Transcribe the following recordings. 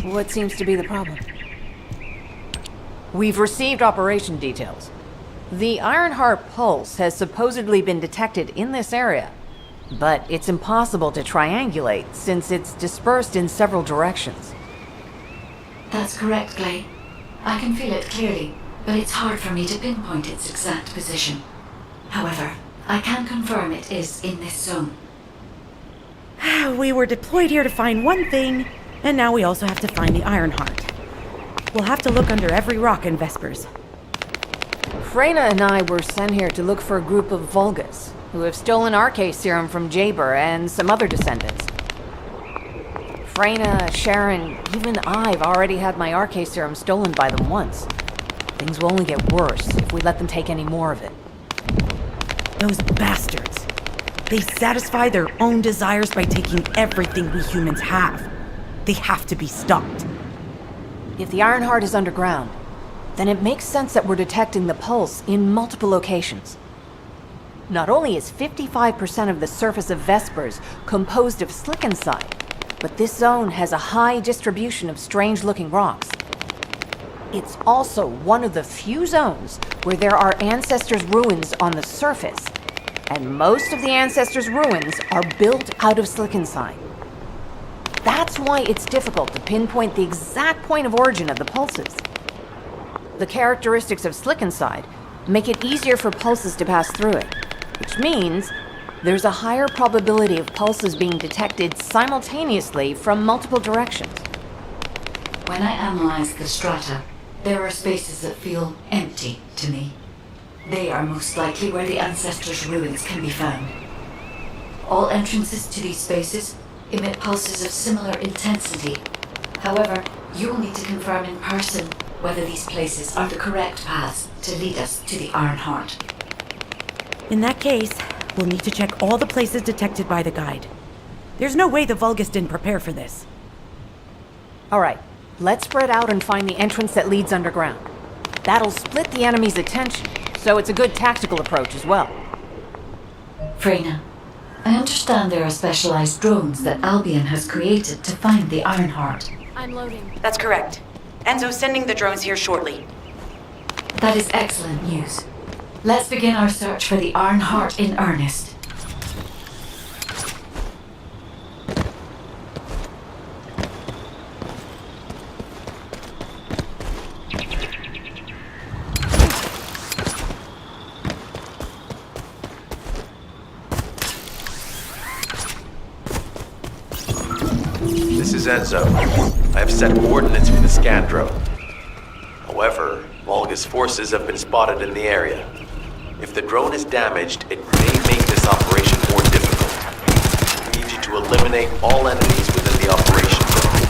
What seems to be the problem? We've received operation details. The Ironheart pulse has supposedly been detected in this area, but it's impossible to triangulate since it's dispersed in several directions. That's correct, Clay. I can feel it clearly, but it's hard for me to pinpoint its exact position. However, I can confirm it is in this zone. We were deployed here to find one thing, and now we also have to find the Ironheart. We'll have to look under every rock in Vespers. Freyna and I were sent here to look for a group of Vulgus, who have stolen RK serum from Jaber and some other descendants. Freyna, Sharon, even I've already had my RK serum stolen by them once. Things will only get worse if we let them take any more of it. Those bastards. They satisfy their own desires by taking everything we humans have. They have to be stopped. If the Ironheart is underground, then it makes sense that we're detecting the pulse in multiple locations. Not only is 55% of the surface of Vespers composed of slickenside, but this zone has a high distribution of strange-looking rocks. It's also one of the few zones where there are Ancestors' ruins on the surface, and most of the Ancestors' ruins are built out of slickenside. That's why it's difficult to pinpoint the exact point of origin of the pulses. The characteristics of slickenside make it easier for pulses to pass through it, which means there's a higher probability of pulses being detected simultaneously from multiple directions. When I analyze the strata, there are spaces that feel empty to me. They are most likely where the Ancestors' ruins can be found. All entrances to these spaces emit pulses of similar intensity. However, you will need to confirm in person whether these places are the correct paths to lead us to the Ironheart. In that case, we'll need to check all the places detected by the guide. There's no way the Vulgus didn't prepare for this. All right, let's spread out and find the entrance that leads underground. That'll split the enemy's attention, so it's a good tactical approach as well. Freyna, I understand there are specialized drones that Albion has created to find the Ironheart. I'm loading. That's correct. Enzo's sending the drones here shortly. That is excellent news. Let's begin our search for the Ironheart in earnest. This is Enzo. I have set coordinates for the scan drone. However, Vulgus forces have been spotted in the area. If the drone is damaged, it may make this operation more difficult. We need you to eliminate all enemies within the operation zone.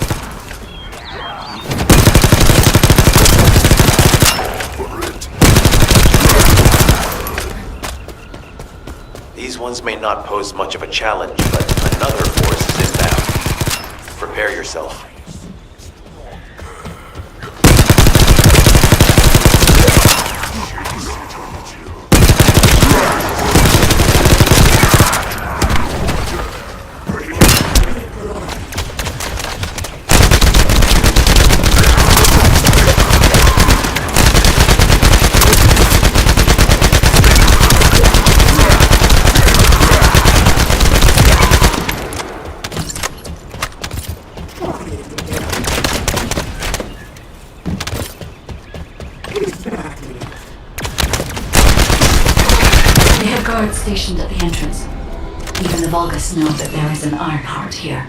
These ones may not pose much of a challenge, but another force is down. Prepare yourself. Guards stationed at the entrance. Even the Vulgus know that there is an Ironheart here.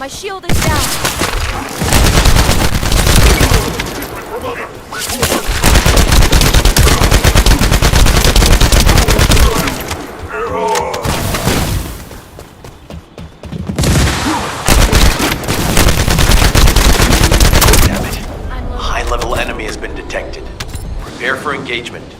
My shield is down. Damn it. A high-level enemy has been detected. Prepare for engagement.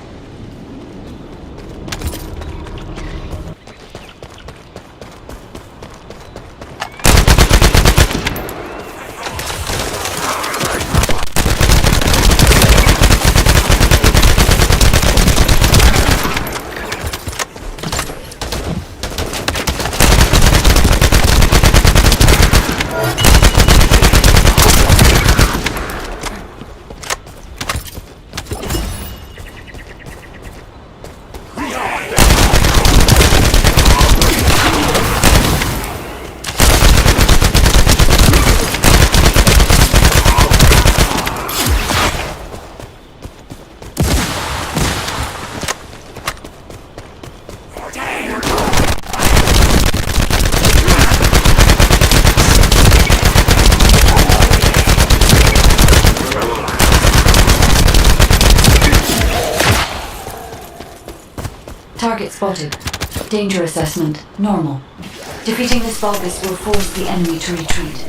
Target spotted. Danger assessment, normal. Defeating this Vulgus will force the enemy to retreat.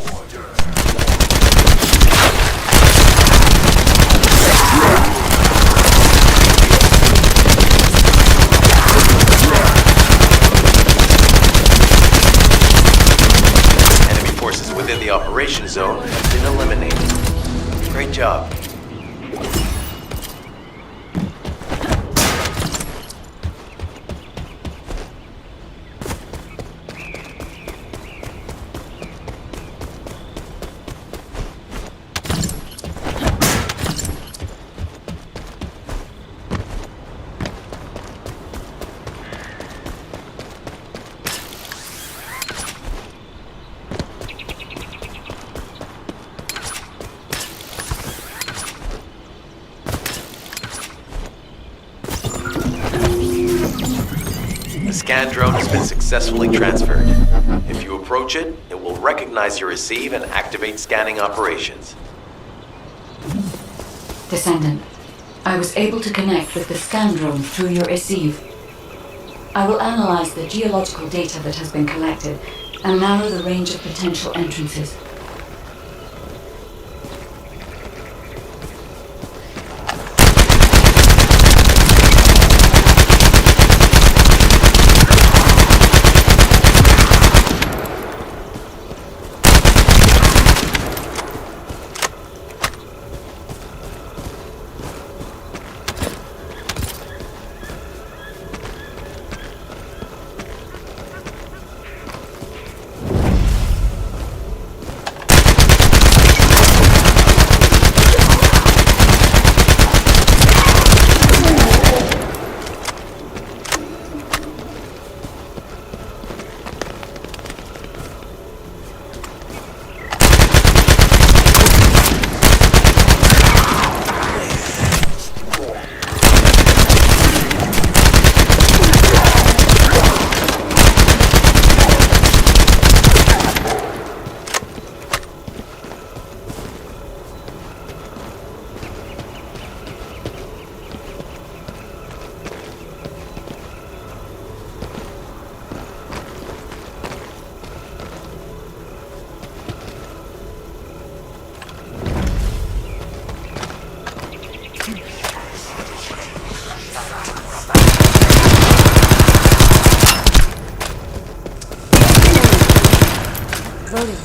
Enemy forces within the operation zone have been eliminated. Great job. The scan drone has been successfully transferred. If you approach it, it will recognize your receive and activate scanning operations. Descendant, I was able to connect with the scan drone through your receive. I will analyze the geological data that has been collected and narrow the range of potential entrances. Loading.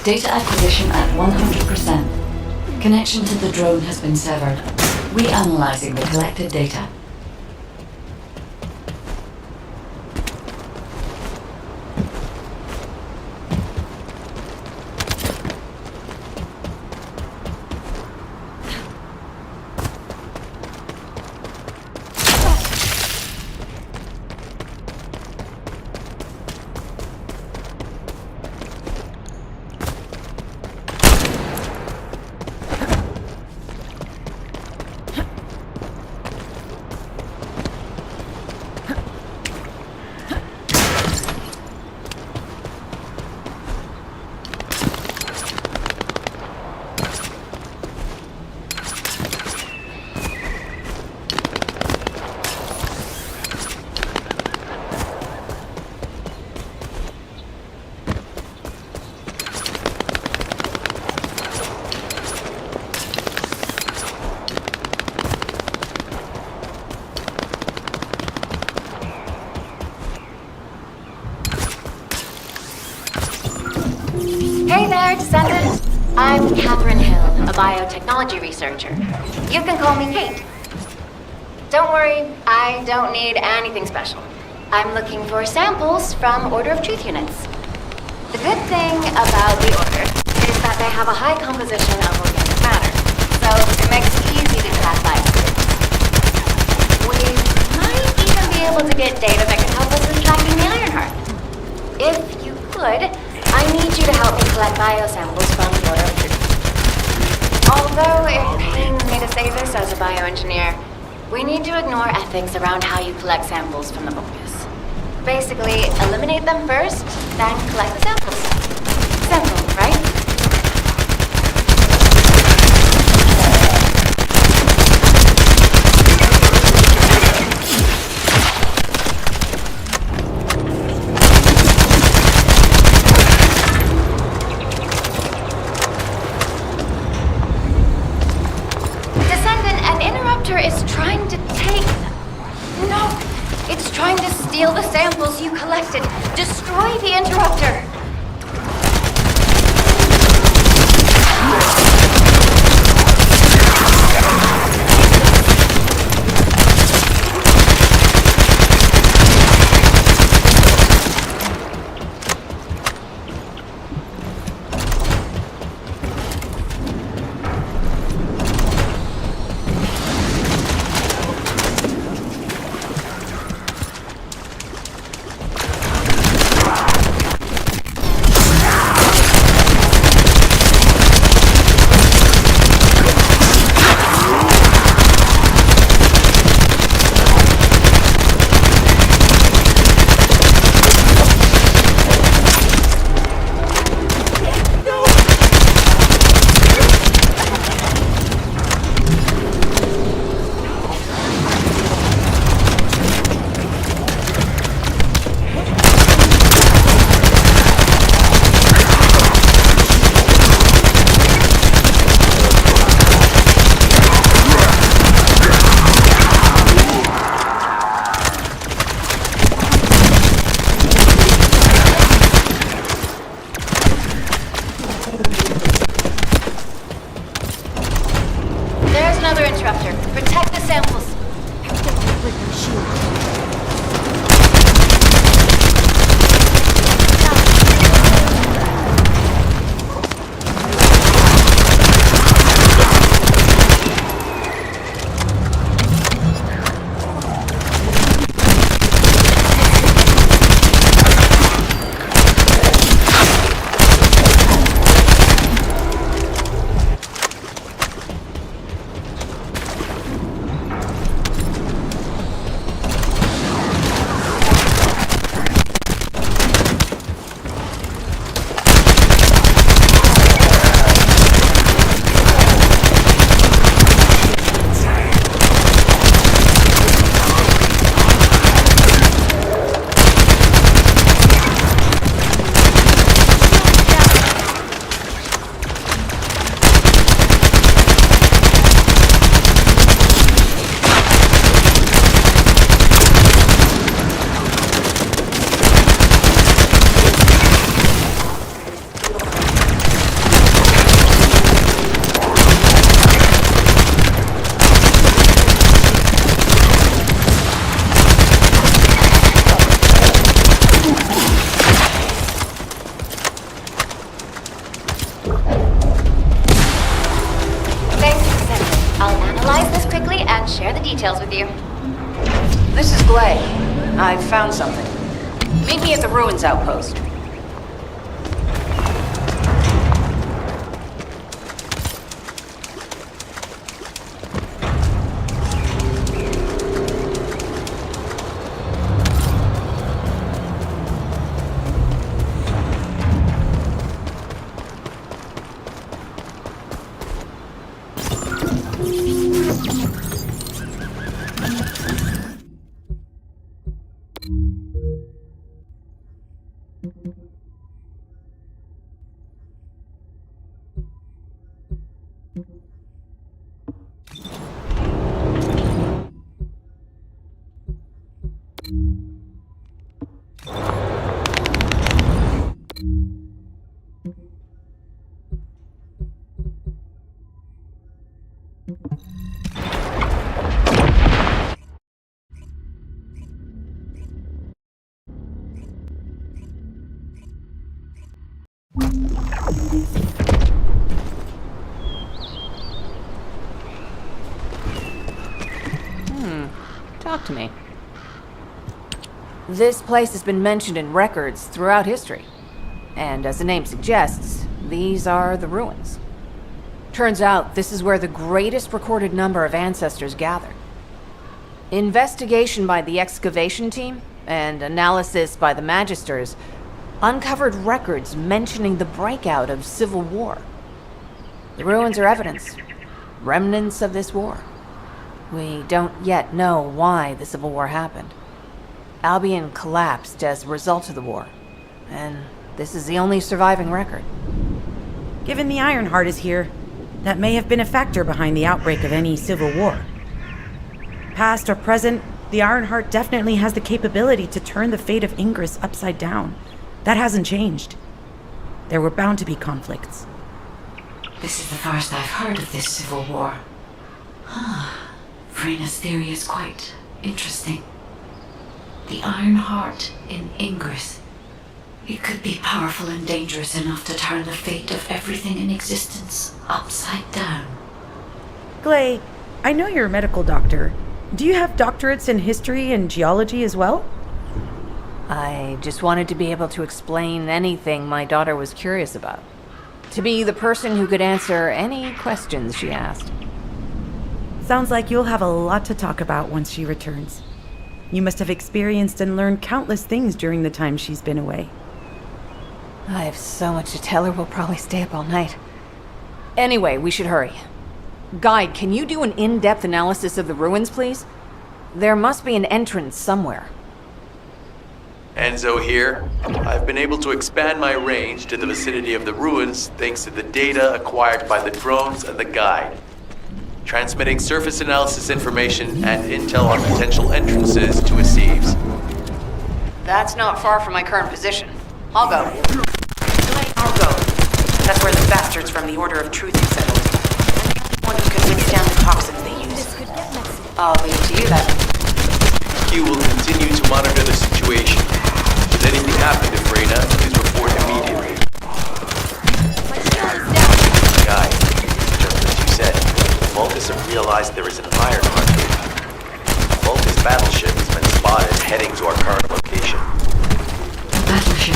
Data acquisition at 100%. Connection to the drone has been severed. Reanalyzing the collected data. Hey there, Descendant. I'm Catherine Hill, a biotechnology researcher. You can call me Kate. Don't worry, I don't need anything special. I'm looking for samples from Order of Truth units. The good thing about the Order is that they have a high composition of organic matter, so it makes it easy to track biospheres. We might even be able to get data that can help us in tracking the Ironheart. If you could, I need you to help me collect biosamples from the Order of Truth. Although it pains me to say this as a bioengineer, we need to ignore ethics around how you collect samples from the focus. Basically, eliminate them first, then collect the samples. Simple, right? Is trying to take them. No, it's trying to steal the samples you collected. Destroy the interrupter. Protect the samples. Activate with your shield. details with you. This is Glay. I've found something. Meet me at the ruins outpost. Talk to me. This place has been mentioned in records throughout history. And as the name suggests, these are the ruins. Turns out this is where the greatest recorded number of ancestors gathered. Investigation by the excavation team and analysis by the magisters uncovered records mentioning the breakout of civil war. The ruins are evidence, remnants of this war. We don't yet know why the Civil War happened. Albion collapsed as a result of the war, and this is the only surviving record. Given the Ironheart is here, that may have been a factor behind the outbreak of any civil war. Past or present, the Ironheart definitely has the capability to turn the fate of Ingress upside down. That hasn't changed. There were bound to be conflicts. This is the first I've heard of this civil war. Frena's theory is quite interesting. The Ironheart in Ingress. It could be powerful and dangerous enough to turn the fate of everything in existence upside down. Glay, I know you're a medical doctor. Do you have doctorates in history and geology as well? I just wanted to be able to explain anything my daughter was curious about. To be the person who could answer any questions she asked. Sounds like you'll have a lot to talk about once she returns. You must have experienced and learned countless things during the time she's been away. I have so much to tell her, we'll probably stay up all night. Anyway, we should hurry. Guide, can you do an in-depth analysis of the ruins, please? There must be an entrance somewhere. Enzo here. I've been able to expand my range to the vicinity of the ruins thanks to the data acquired by the drones and the guide. Transmitting surface analysis information and intel on potential entrances to Aceves. That's not far from my current position. I'll go. I'll go. That's where the bastards from the Order of Truth have settled. One who can withstand the toxins they use. I'll leave it to you then. Q will continue to monitor the situation. Should anything happen to Freyna, please report immediately. Guy, just as you said, Vulcus have realized there is an Ironheart here. A Vulcus battleship has been spotted heading to our current location. A battleship.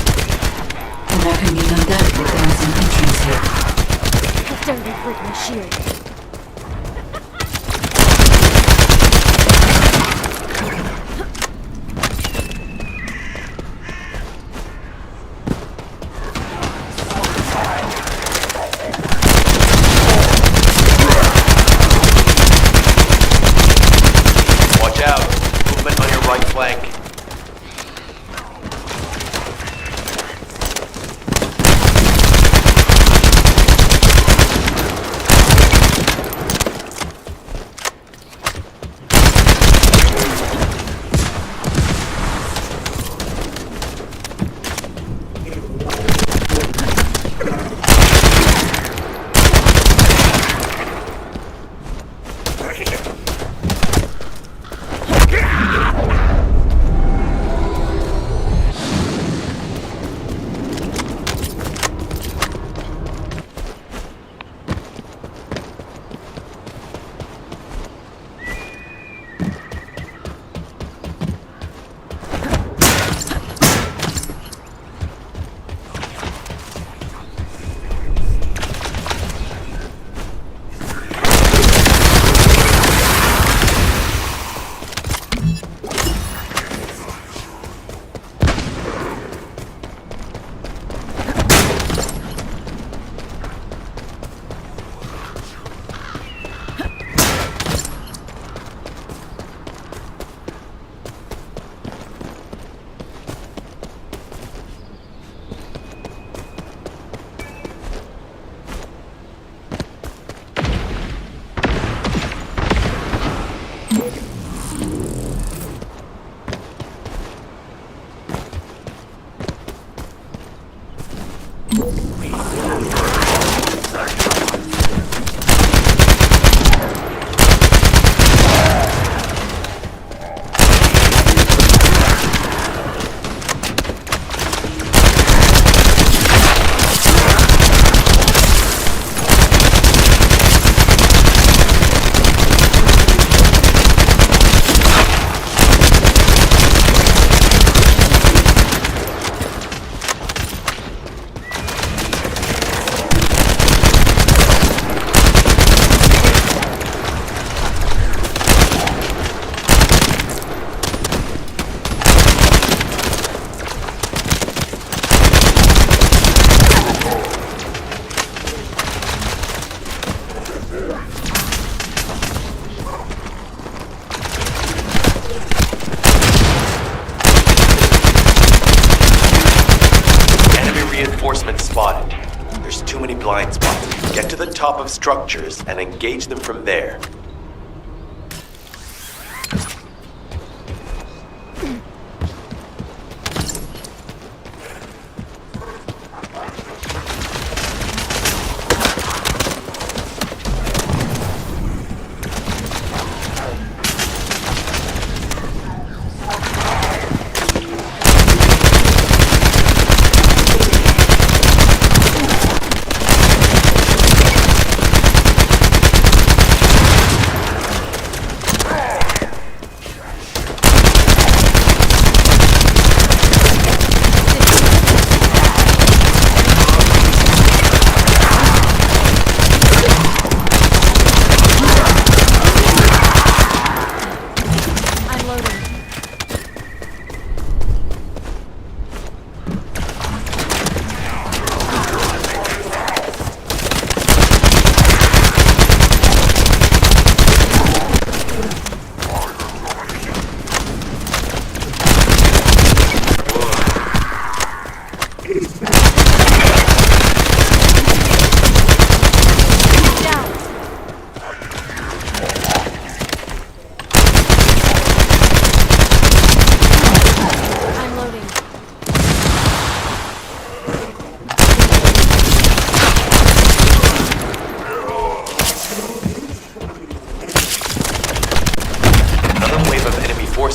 And there can be no doubt that there is an entrance here. How dare they break my shield? reinforcements spotted. There's too many blind spots. Get to the top of structures and engage them from there.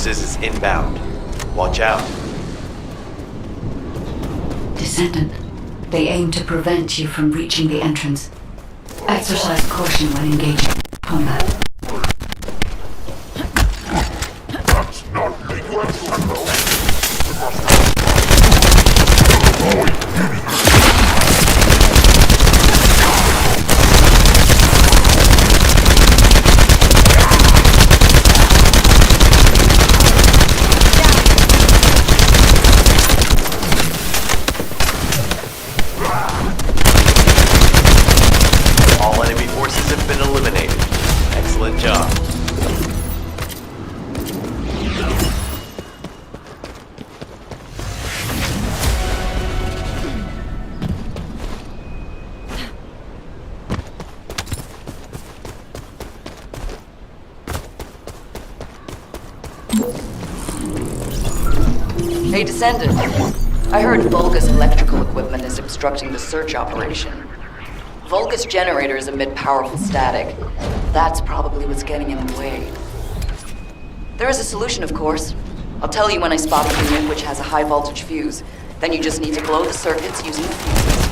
Is inbound. Watch out. Descendant, they aim to prevent you from reaching the entrance. Exercise caution when engaging combat. Hey, Descendant. I heard Vulgus electrical equipment is obstructing the search operation. Vulgus generators emit powerful static. That's probably what's getting in the way. There is a solution, of course. I'll tell you when I spot a unit which has a high voltage fuse. Then you just need to blow the circuits using the fuses.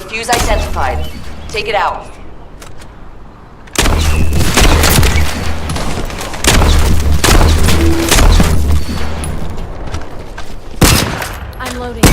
Fuse identified. Take it out. I'm loading.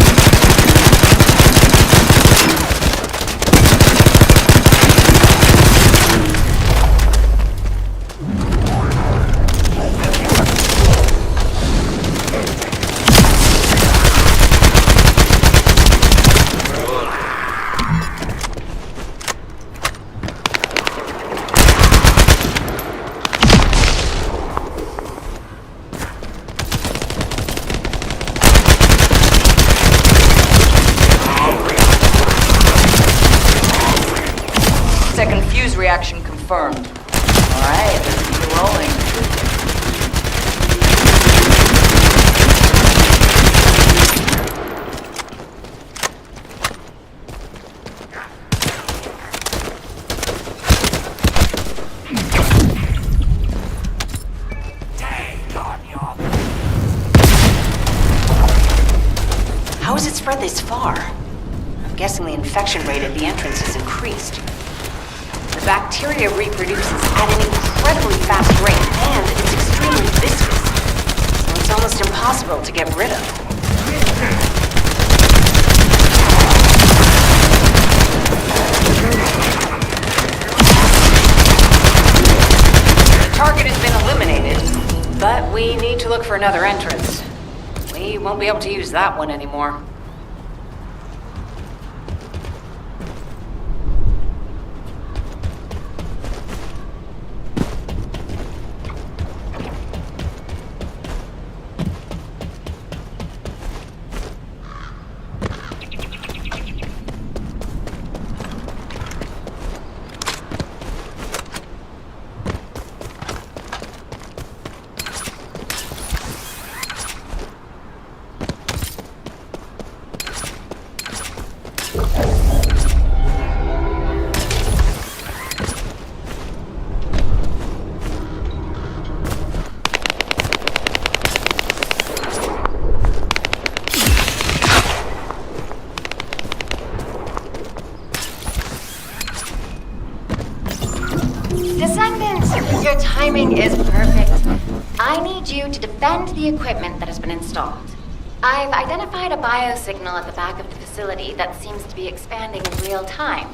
Second fuse reaction confirmed. Alright, let's keep it rolling. How has it spread this far? I'm guessing the infection rate at the entrance has increased. The bacteria reproduces at an incredibly fast rate, and it's extremely viscous, so it's almost impossible to get rid of. for another entrance. We won't be able to use that one anymore. Descendant, your timing is perfect. I need you to defend the equipment that has been installed. I've identified a biosignal at the back of the facility that seems to be expanding in real time.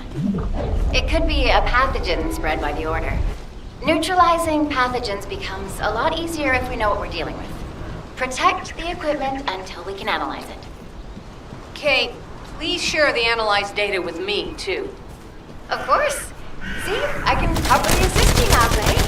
It could be a pathogen spread by the Order. Neutralizing pathogens becomes a lot easier if we know what we're dealing with. Protect the equipment until we can analyze it. Kate, please share the analyzed data with me, too. Of course. See, I can probably assist you now, Blake.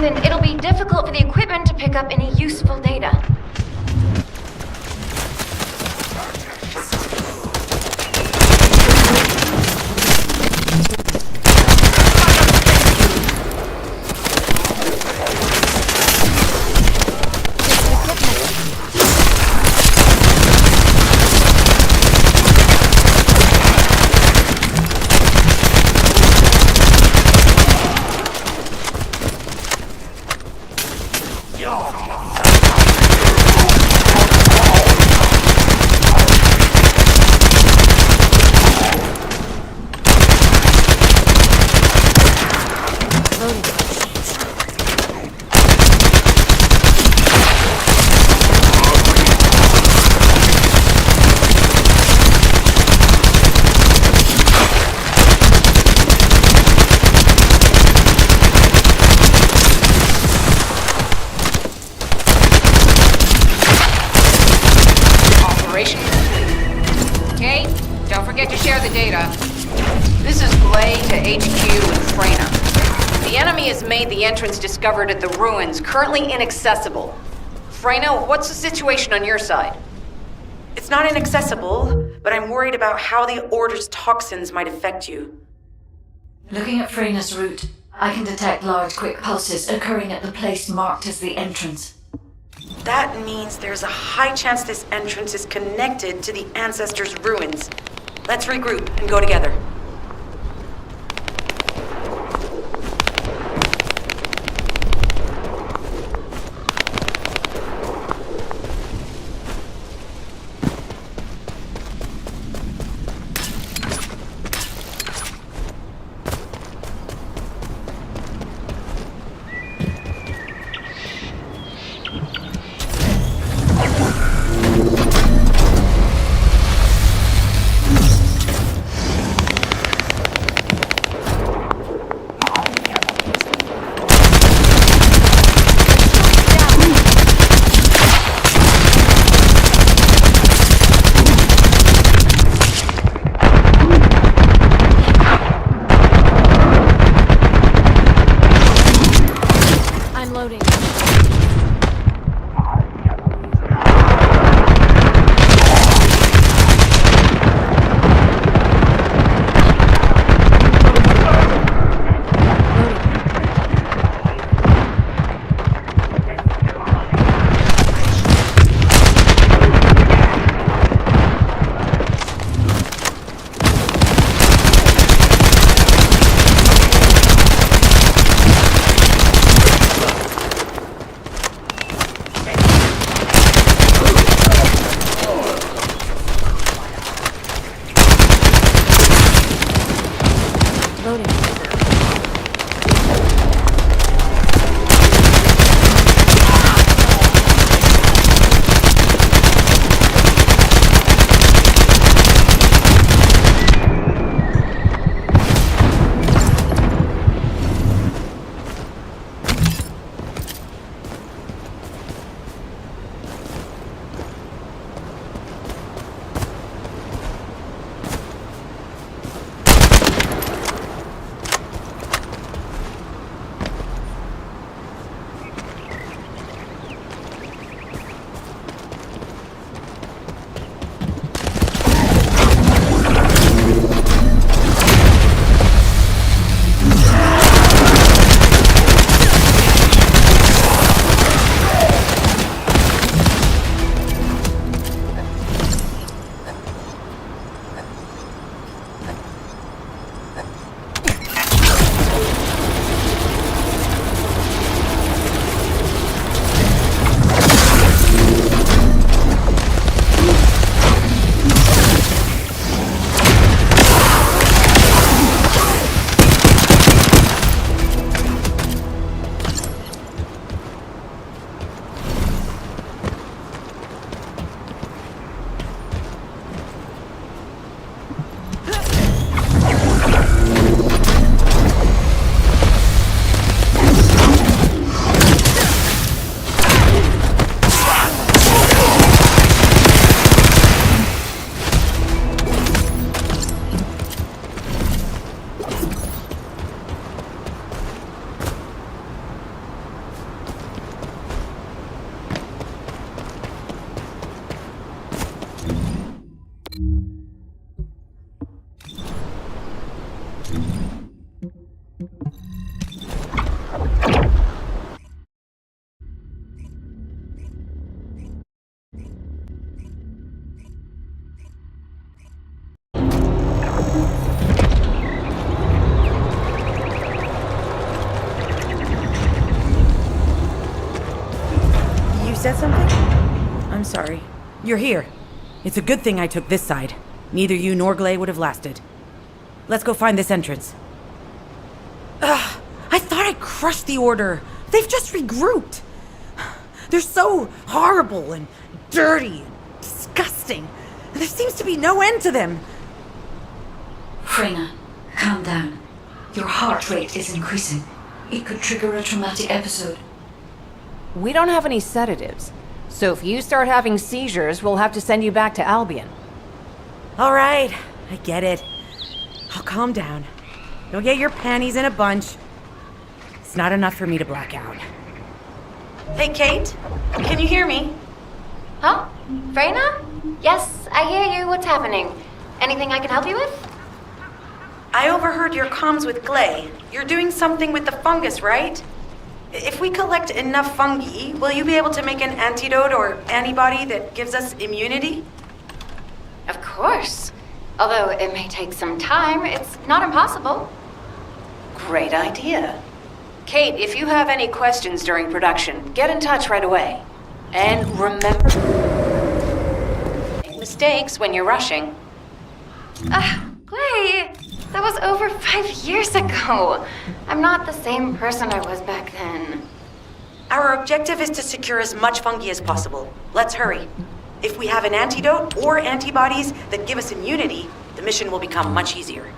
It'll be difficult for the equipment to pick up any useful data. Okay, don't forget to share the data. This is Blay to HQ and Freyna. The enemy has made the entrance discovered at the ruins currently inaccessible. Freyna, what's the situation on your side? It's not inaccessible, but I'm worried about how the Order's toxins might affect you. Looking at Freyna's route, I can detect large quick pulses occurring at the place marked as the entrance. That means there's a high chance this entrance is connected to the Ancestors' ruins. Let's regroup and go together. loading. Said something? I'm sorry. You're here. It's a good thing I took this side. Neither you nor Glay would have lasted. Let's go find this entrance. Ugh! I thought I crushed the Order. They've just regrouped. They're so horrible and dirty and disgusting. There seems to be no end to them. Freyna, calm down. Your heart rate is increasing. It could trigger a traumatic episode. We don't have any sedatives, so if you start having seizures, we'll have to send you back to Albion. All right, I get it. I'll calm down. You'll get your panties in a bunch. It's not enough for me to black out. Hey, Kate, can you hear me? Huh? Freyna? Yes, I hear you. What's happening? Anything I can help you with? I overheard your comms with Glay. You're doing something with the fungus, right? If we collect enough fungi, will you be able to make an antidote or antibody that gives us immunity? Of course. Although it may take some time, it's not impossible. Great idea. Kate, if you have any questions during production, get in touch right away. And remember, make mistakes when you're rushing. Glay, that was over 5 years ago. I'm not the same person I was back then. Our objective is to secure as much fungi as possible. Let's hurry. If we have an antidote or antibodies that give us immunity, the mission will become much easier.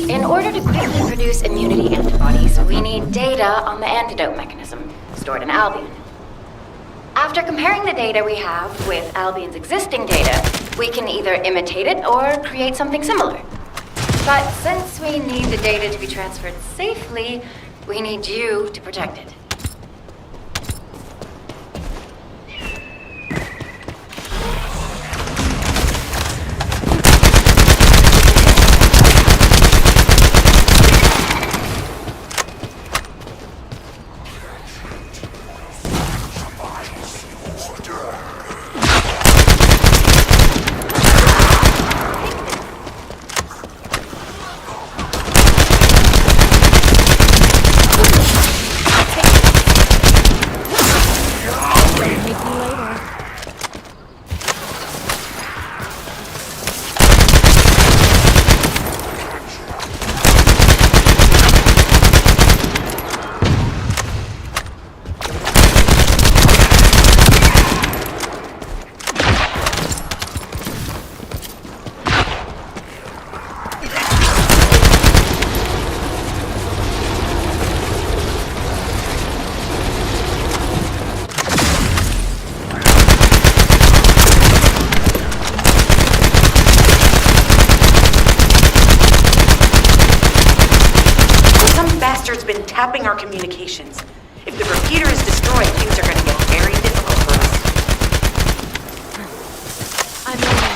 In order to quickly produce immunity antibodies, we need data on the antidote mechanism, stored in Albion. After comparing the data we have with Albion's existing data, we can either imitate it or create something similar. But since we need the data to be transferred safely, we need you to protect it. bastard's been tapping our communications. If the repeater is destroyed, things are gonna get very difficult for us. I'm loading.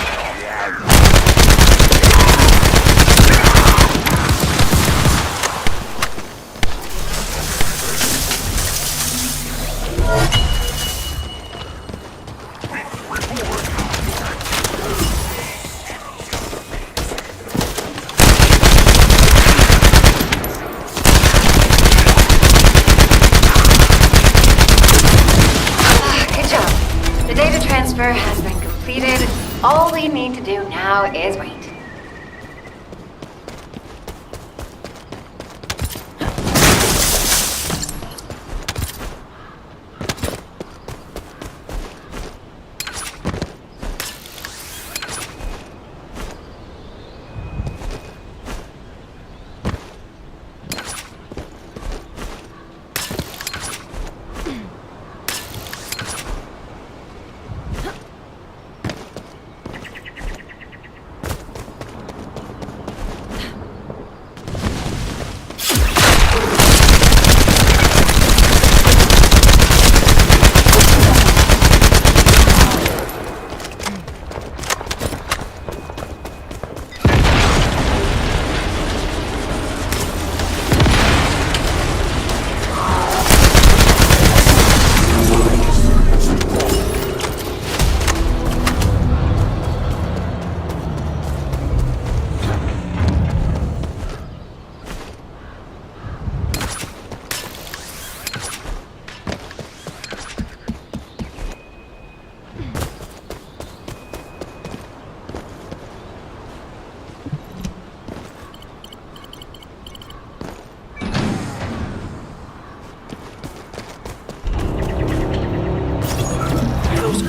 Good job. The data transfer has been completed. All we need to do now is wait.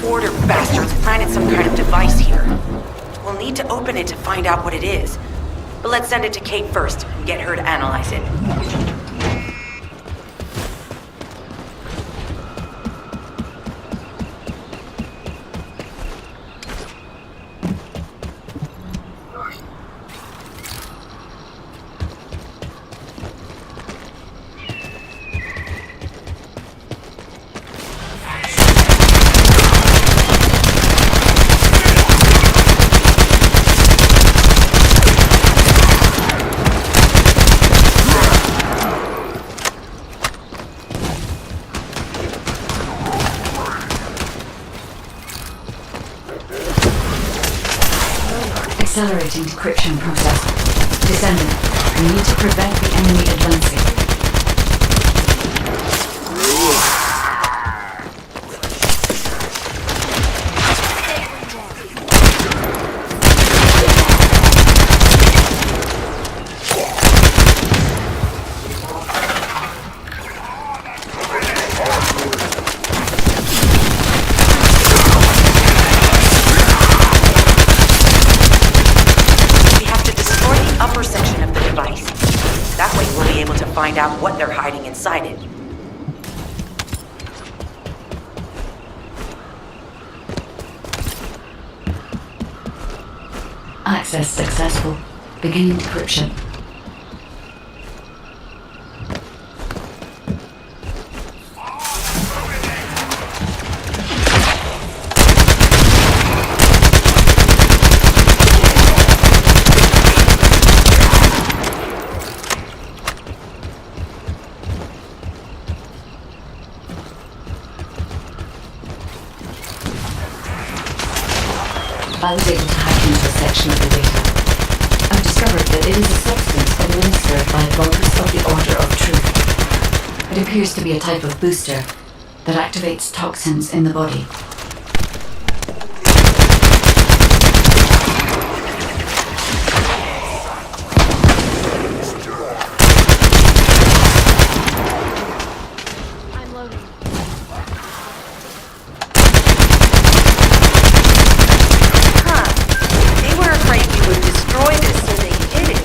Order bastards planted some kind of device here. We'll need to open it to find out what it is. But let's send it to Kate first and get her to analyze it. Accelerating decryption process. Descendant, we need to prevent the enemy advancing. Find out what they're hiding inside it. Access successful. Beginning decryption. I was able to hack into a section of the data. I've discovered that it is a substance administered by Vulgus of the Order of Truth. It appears to be a type of booster that activates toxins in the body. I'm loading. They were afraid we would destroy this, so they hid it.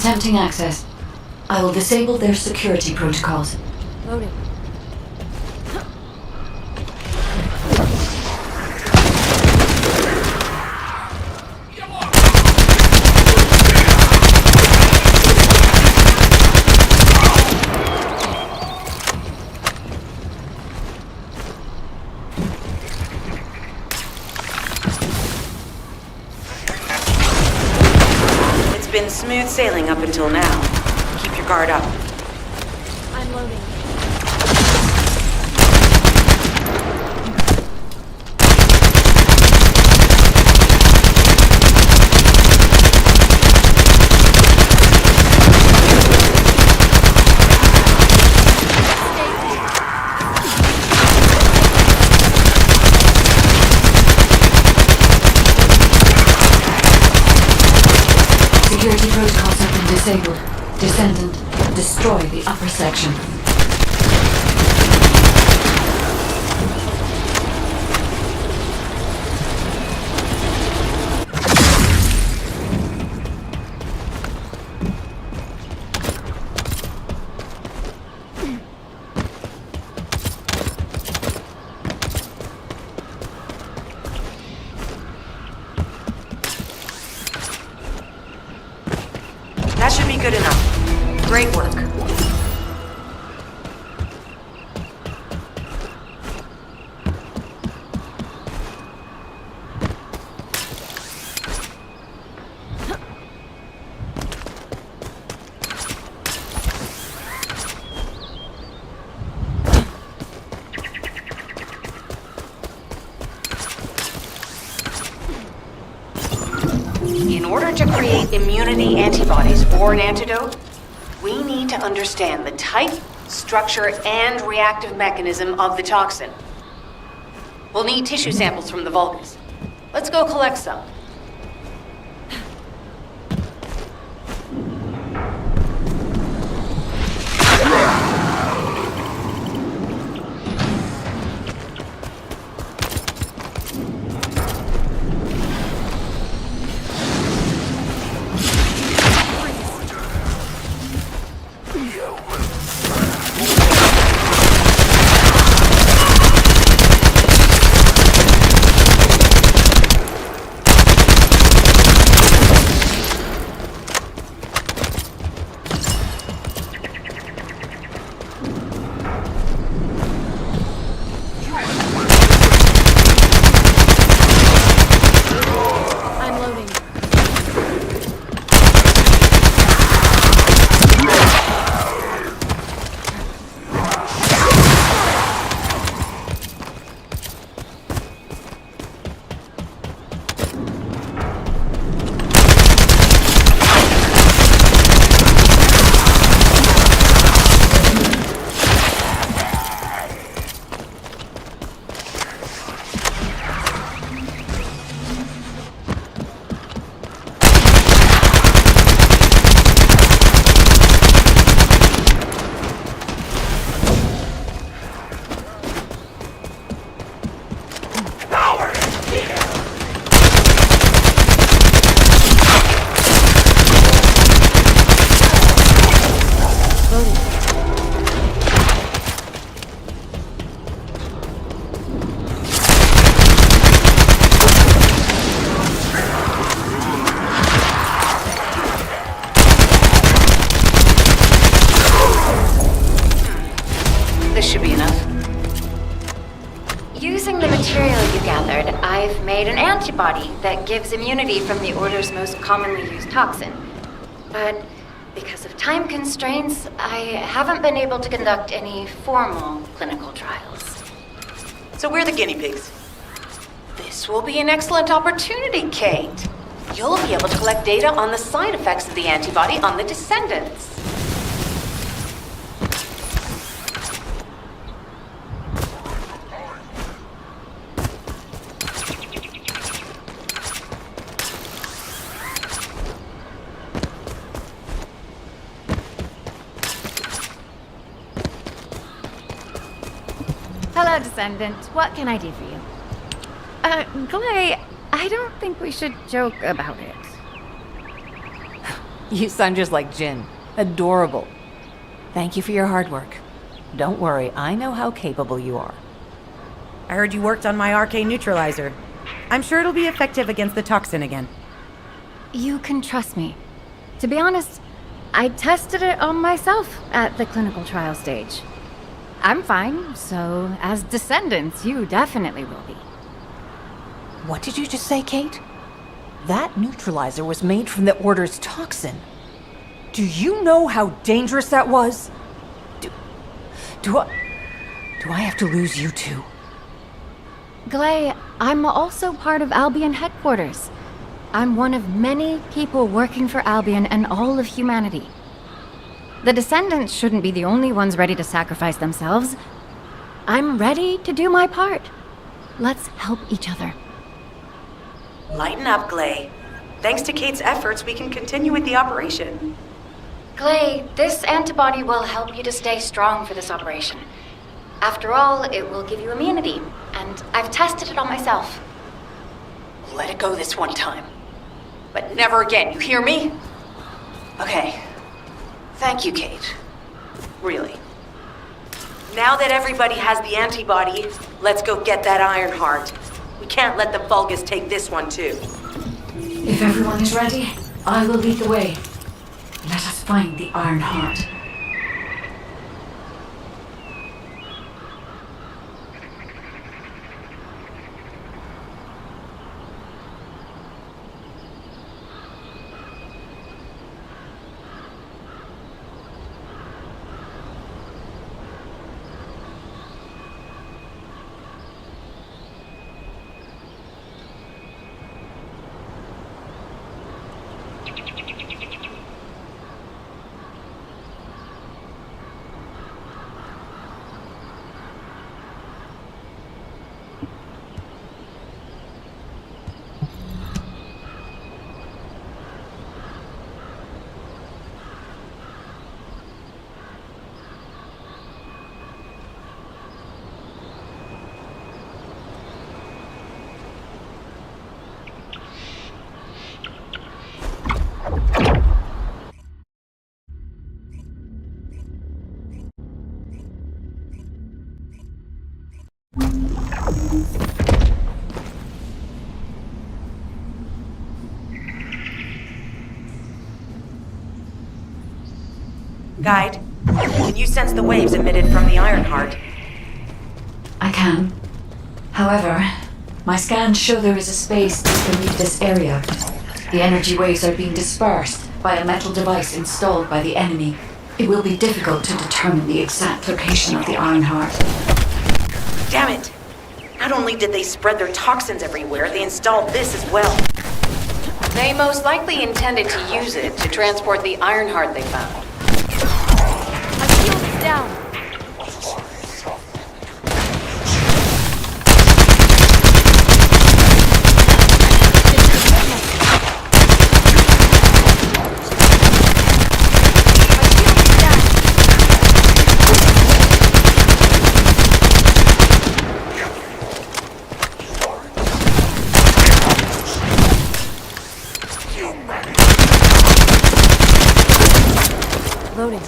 Attempting access. I will disable their security protocols. Loading. It's been smooth sailing up until now. Keep your guard up. I'm loading. Security protocols have been disabled. Descendant, destroy the upper section. That should be good enough. Great work. In order to create immunity antibodies or an antidote, we need to understand the type, structure, and reactive mechanism of the toxin. We'll need tissue samples from the Vulgus. Let's go collect some. I'm loading. This should be enough. Using the material you gathered, I've made an antibody that gives immunity from the Order's most commonly used toxin. But because of time constraints, I haven't been able to conduct any formal clinical trials. So we're the guinea pigs. This will be an excellent opportunity, Kate. You'll be able to collect data on the side effects of the antibody on the descendants. Hello, Descendant. What can I do for you? Clay, I don't think we should joke about it. You sound just like Jin. Adorable. Thank you for your hard work. Don't worry, I know how capable you are. I heard you worked on my arcane neutralizer. I'm sure it'll be effective against the toxin again. You can trust me. To be honest, I tested it on myself at the clinical trial stage. I'm fine, so as descendants, you definitely will be. What did you just say, Kate? That neutralizer was made from the Order's toxin. Do you know how dangerous that was? Do I have to lose you too? Glay, I'm also part of Albion headquarters. I'm one of many people working for Albion and all of humanity. The descendants shouldn't be the only ones ready to sacrifice themselves. I'm ready to do my part. Let's help each other. Lighten up, Glay. Thanks to Kate's efforts, we can continue with the operation. Glay, this antibody will help you to stay strong for this operation. After all, it will give you immunity, and I've tested it on myself. Let it go this one time. But never again, you hear me? Okay. Thank you, Kate. Really. Now that everybody has the antibody, let's go get that Iron Heart. We can't let the Vulgus take this one too. If everyone is ready, I will lead the way. Let us find the Iron Heart. Guide, can you sense the waves emitted from the Iron Heart? I can. However, my scans show there is a space beneath this area. The energy waves are being dispersed by a metal device installed by the enemy. It will be difficult to determine the exact location of the Iron Heart. Damn it! Not only did they spread their toxins everywhere, they installed this as well. They most likely intended to use it to transport the Iron Heart they found. My shield is down. Loading.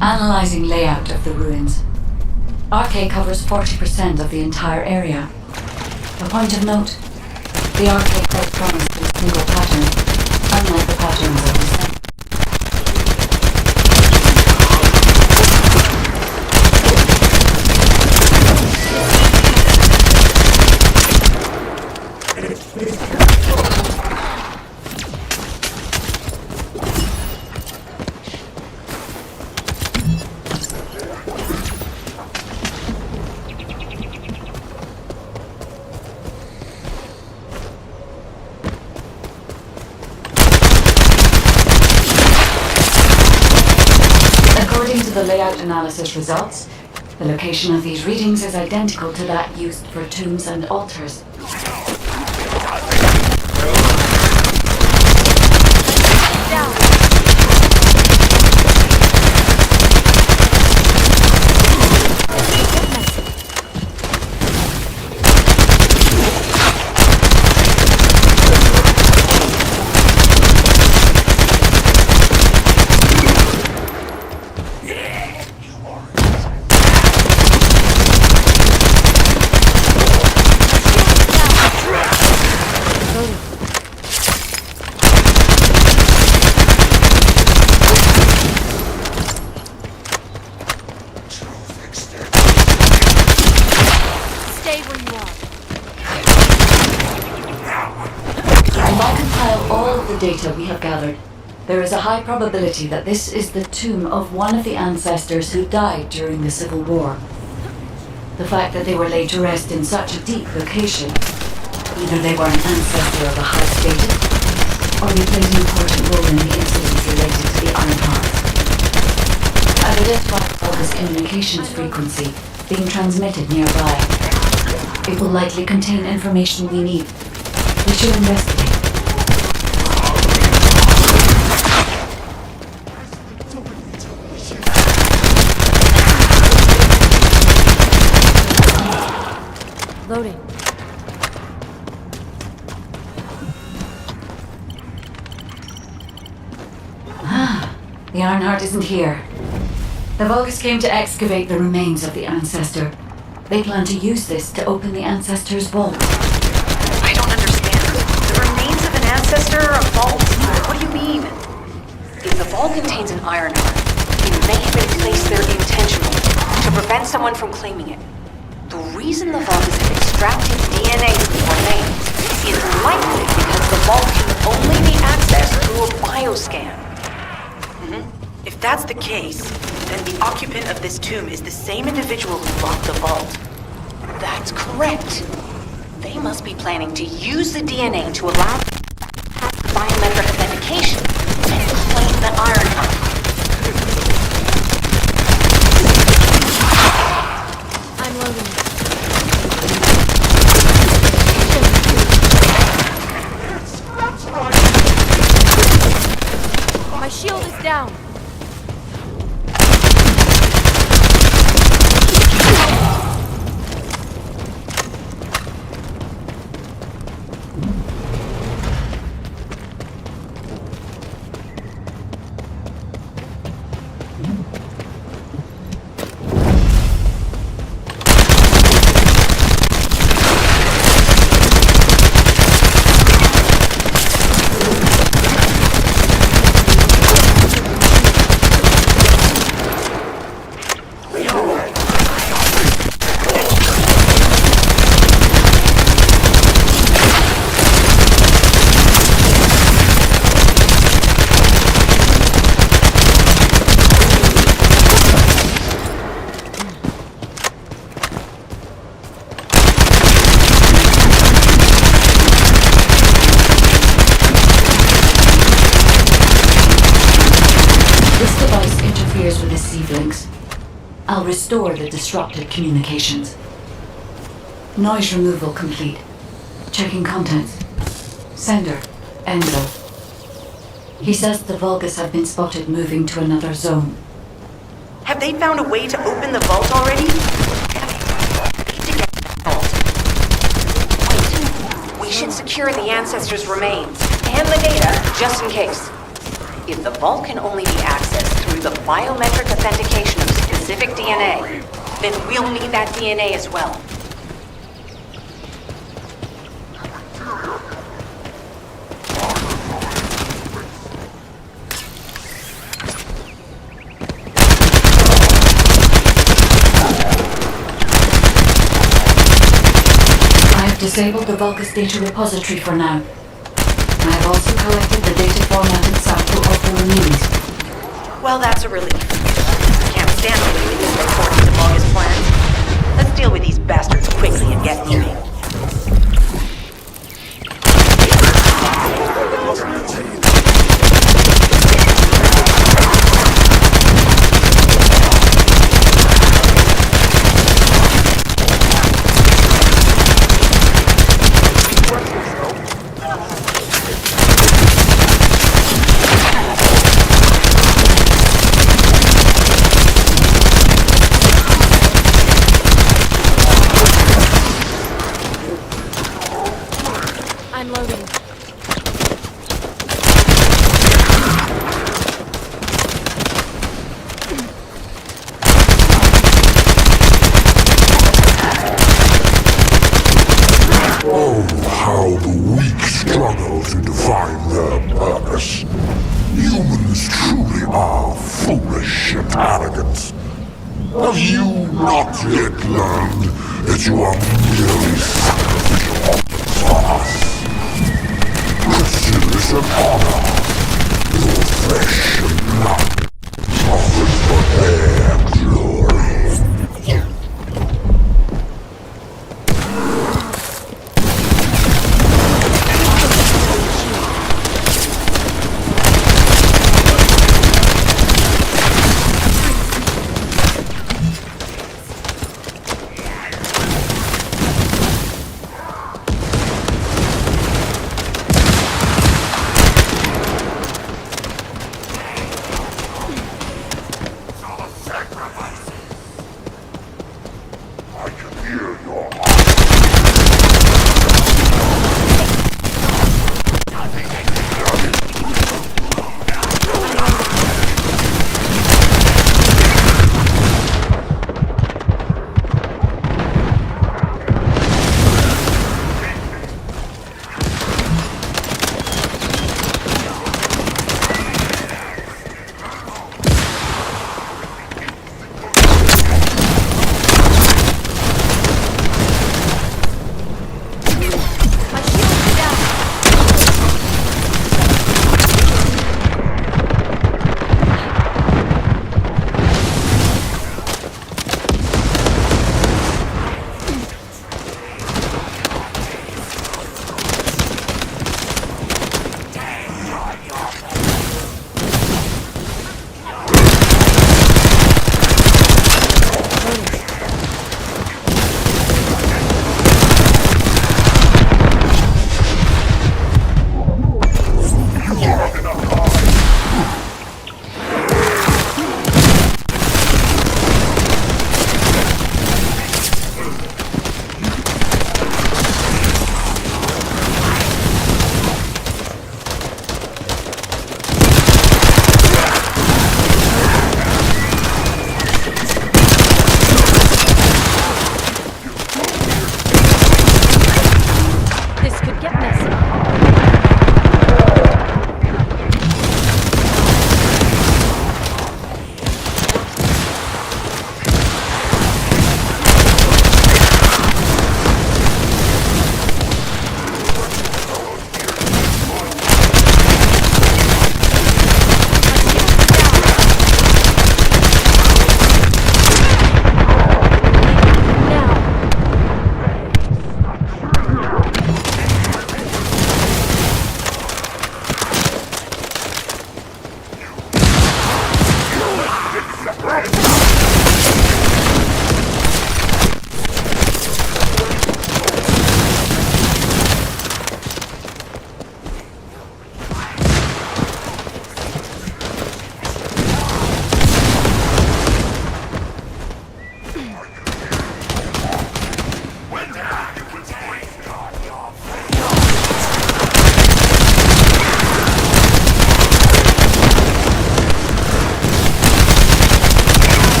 Analyzing layout of the ruins. RK covers 40% of the entire area. A point of note, the RK corresponds to a single pattern, unlike the patterns of the sun. the layout analysis results, the location of these readings is identical to that used for tombs and altars. Down. Stay where you are. If I compile all of the data we have gathered, there is a high probability that this is the tomb of one of the ancestors who died during the Civil War. The fact that they were laid to rest in such a deep location, either they were an ancestor of a high status, or they played an important role in the incidents related to the Iron Heart. I've identified all this communications frequency being transmitted nearby. It will likely contain information we need. We should investigate. Loading. The Ironheart isn't here. The Vulgus came to excavate the remains of the ancestor. They plan to use this to open the ancestor's vault. I don't understand. The remains of an ancestor, a vault? What do you mean? If the vault contains an Ironheart, it may have been placed there intentionally to prevent someone from claiming it. The reason the Vulgus have extracted DNA from the remains is likely because the vault can only be accessed through a bioscan. If that's the case, then the occupant of this tomb is the same individual who locked the vault. That's correct. They must be planning to use the DNA to allow biometric authentication and claim the Ironheart. I'm loading. My shield is down. I'll restore the disrupted communications. Noise removal complete. Checking contents. Sender, Enzo. He says the Vulgus have been spotted moving to another zone. Have they found a way to open the vault already? Wait, we should secure the ancestors' remains and the data just in case. If the vault can only be accessed through the biometric authentication of specific DNA, then we'll need that DNA as well. Disabled the Vulgus data repository for now. I have also collected the data formatted sample of the remains. Well, that's a relief. I can't stand believing this according to Vulgus plans. Let's deal with these bastards quickly and get moving. I'm loading. Oh, how the weak struggle to define their purpose. Humans truly are foolish and arrogant. Have you not yet learned that you are merely sacrificial for us? Christians and honor, your flesh and blood, offered for their glory.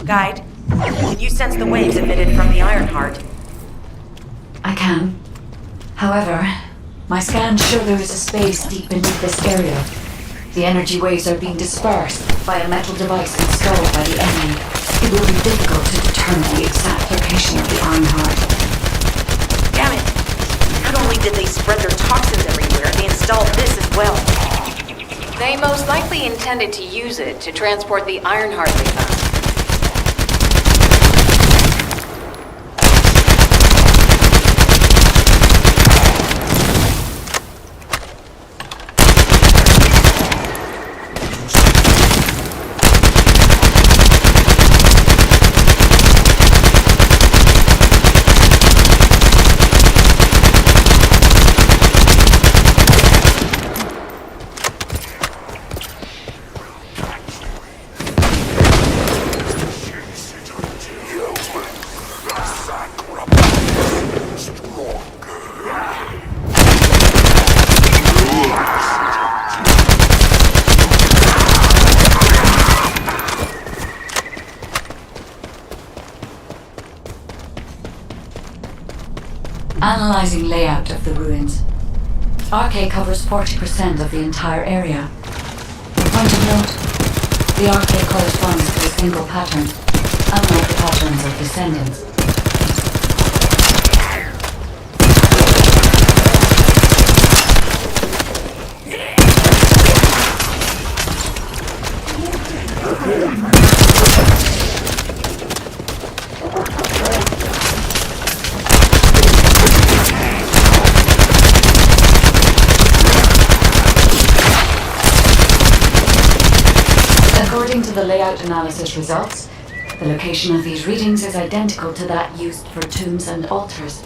Guide, can you sense the waves emitted from the Ironheart? I can. However, my scans show there is a space deep beneath this area. The energy waves are being dispersed by a metal device installed by the enemy. It will be difficult to determine the exact location of the Ironheart. Damn it! Not only did they spread their toxins everywhere, they installed this as well. They most likely intended to use it to transport the Ironheart they found. Analyzing layout of the ruins. RK covers 40% of the entire area. Point of note, the RK corresponds to a single pattern, unlike the patterns of Descendants. According to the layout analysis results, the location of these readings is identical to that used for tombs and altars.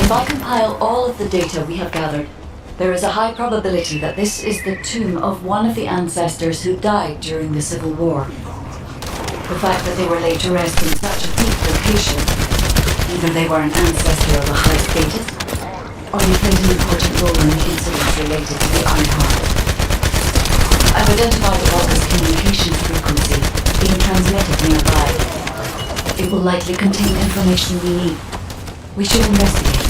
If I compile all of the data we have gathered, there is a high probability that this is the tomb of one of the ancestors who died during the Civil War. The fact that they were laid to rest in such a deep location, either they were an ancestor of a high status, or they played an important role in the incidents related to the Ironheart. I've identified the Vulca's communications frequency being transmitted nearby. It will likely contain information we need. We should investigate.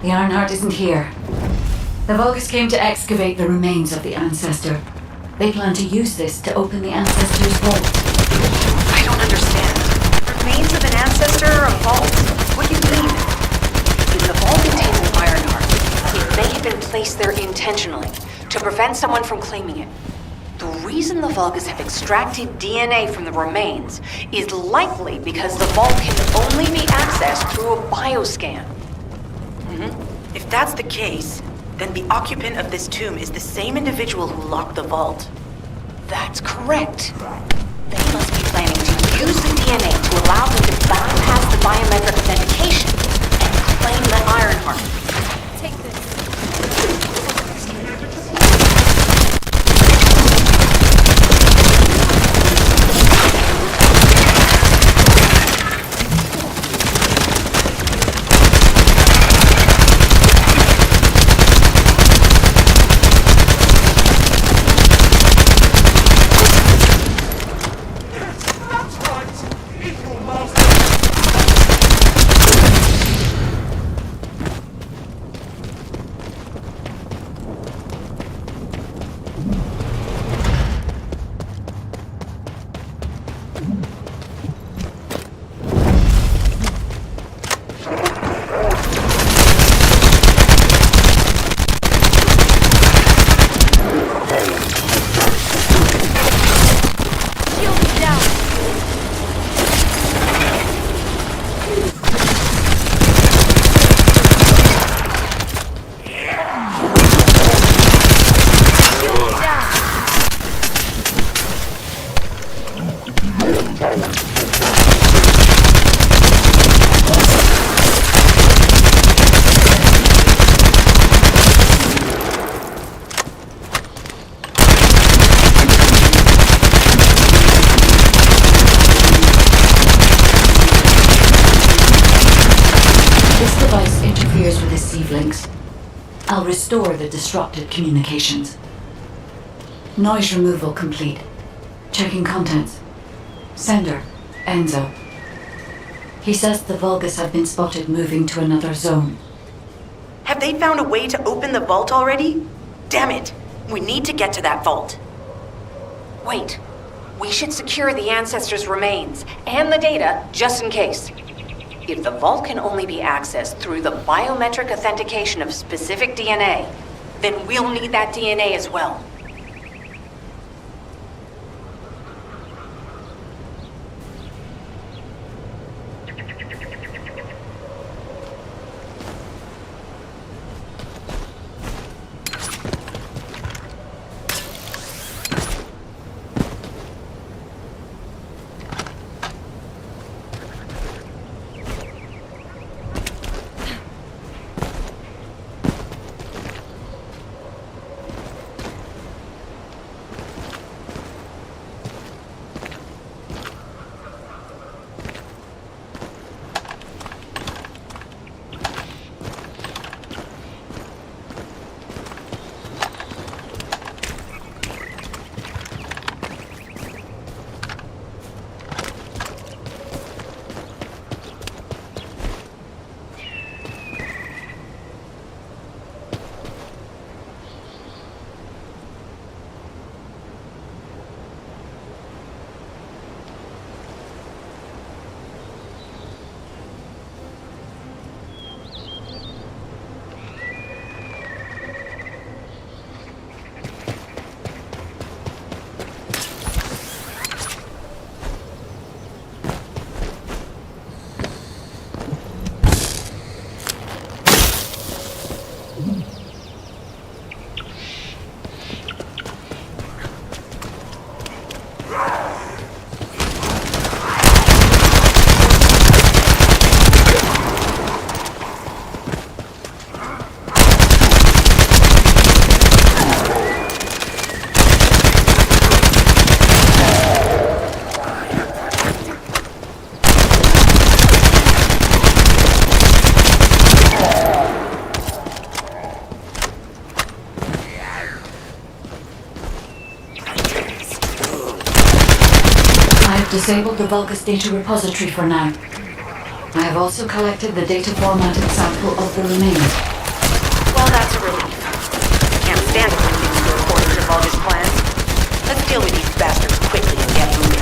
The Ironheart isn't here. The Vulgus came to excavate the remains of the ancestor. They plan to use this to open the ancestor's vault. I don't understand. Remains of an ancestor, a vault? What do you mean? If the vault contains an Ironheart, it may have been placed there intentionally to prevent someone from claiming it. The reason the Vulgus have extracted DNA from the remains is likely because the vault can only be accessed through a bioscan. If that's the case, then the occupant of this tomb is the same individual who locked the vault. That's correct. They must be planning to use the DNA to allow them to bypass the biometric authentication and claim the Ironheart. Take this. I'll restore the disrupted communications. Noise removal complete. Checking contents. Sender, Enzo. He says the Vulgus have been spotted moving to another zone. Have they found a way to open the vault already? Damn it! We need to get to that vault. Wait. We should secure the ancestors' remains and the data just in case. If the vault can only be accessed through the biometric authentication of specific DNA, then we'll need that DNA as well. Disabled the Vulgus data repository for now. I have also collected the data formatted sample of the remains. Well, that's a relief. I can't stand it when things go according to Vulgus plans. Let's deal with these bastards quickly and get moving.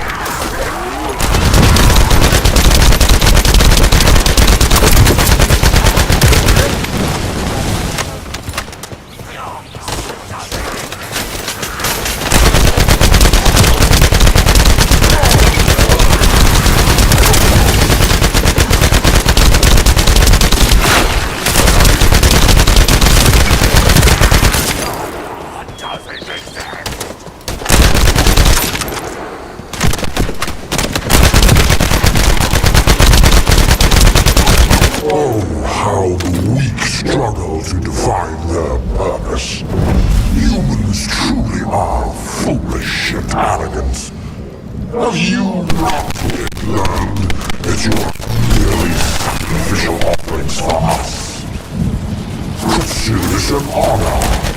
How the weak struggle to define their purpose. Humans truly are foolish and arrogant. Have you not yet learned that you are merely sacrificial offerings for us? Consider this an honor.